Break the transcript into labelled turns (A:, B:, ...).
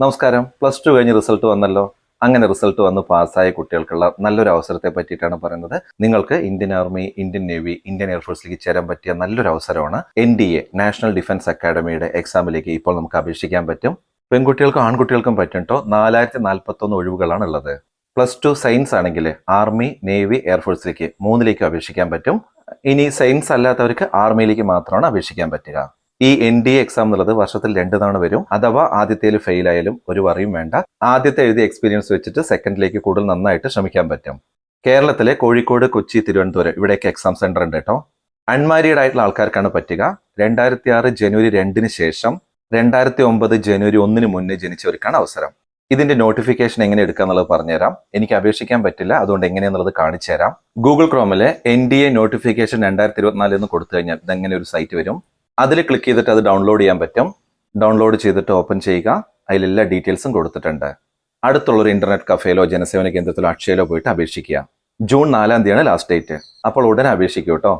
A: നമസ്കാരം. +2 കഴിഞ്ഞ് റിസൾട്ട് വന്നല്ലോ. അങ്ങനെ റിസൾട്ട് വന്ന് പാസ്സായ കുട്ടികൾക്കുള്ള നല്ലൊരു അവസരത്തെ പറ്റിയിട്ടാണ് പറയുന്നത്. നിങ്ങൾക്ക് Indian army, Indian navy, Indian എയർഫോഴ്സിലേക്ക് ചേരാൻ പറ്റിയ നല്ലൊരു അവസരമാണ്. NDA നാഷണൽ ഡിഫൻസ് അക്കാഡമിയുടെ എക്സാമിലേക്ക് ഇപ്പോൾ നമുക്ക് അപേക്ഷിക്കാൻ പറ്റും. പെൺകുട്ടികൾക്കും ആൺകുട്ടികൾക്കും പറ്റും കേട്ടോ. 4041 ഒഴിവുകളാണ് ഉള്ളത്. +2 സയൻസ് ആണെങ്കിൽ ആർമി, നേവി, എയർഫോഴ്സിലേക്ക് 3ലേക്കും അപേക്ഷിക്കാൻ പറ്റും. ഇനി സയൻസ് അല്ലാത്തവർക്ക് ആർമിയിലേക്ക് മാത്രമാണ് അപേക്ഷിക്കാൻ പറ്റുക. ഈ NDA എക്സാം എന്നുള്ളത് വർഷത്തിൽ 2 തവണ വരും. അഥവാ ആദ്യത്തേൽ ഫെയിൽ ആയാലും ഒരു വറിയും വേണ്ട. ആദ്യത്തെ എഴുതിയ എക്സ്പീരിയൻസ് വെച്ചിട്ട് സെക്കൻഡിലേക്ക് കൂടുതൽ നന്നായിട്ട് ശ്രമിക്കാൻ പറ്റും. കേരളത്തിലെ കോഴിക്കോട്, കൊച്ചി, തിരുവനന്തപുരം ഇവിടെയൊക്കെ എക്സാം സെന്റർ ഉണ്ട് കേട്ടോ. അൺമാരീഡ് ആയിട്ടുള്ള ആൾക്കാർക്കാണ് പറ്റുക. 2006 ജനുവരി 2 ശേഷം 2009 ജനുവരി 1 മുന്നേ ജനിച്ചവർക്കാണ് അവസരം. ഇതിന്റെ നോട്ടിഫിക്കേഷൻ എങ്ങനെ എടുക്കുക എന്നുള്ളത് പറഞ്ഞുതരാം. എനിക്ക് അപേക്ഷിക്കാൻ പറ്റില്ല, അതുകൊണ്ട് എങ്ങനെയാന്നുള്ളത് കാണിച്ചു തരാം. ഗൂഗിൾ ക്രോമിലെ NDA നോട്ടിഫിക്കേഷൻ 2024 എന്ന് കൊടുത്തു കഴിഞ്ഞാൽ ഇതെങ്ങനെ ഒരു സൈറ്റ് വരും. അതിൽ ക്ലിക്ക് ചെയ്തിട്ട് അത് ഡൗൺലോഡ് ചെയ്യാൻ പറ്റും. ഡൗൺലോഡ് ചെയ്തിട്ട് ഓപ്പൺ ചെയ്യുക. അതിലെല്ലാ ഡീറ്റെയിൽസും കൊടുത്തിട്ടുണ്ട്. അടുത്തുള്ളൊരു ഇന്റർനെറ്റ് കഫേയിലോ ജനസേവന കേന്ദ്രത്തിലോ അക്ഷയയിലോ പോയിട്ട് അപേക്ഷിക്കുക. June 4 last date. അപ്പോൾ ഉടനെ അപേക്ഷിക്കൂ കേട്ടോ.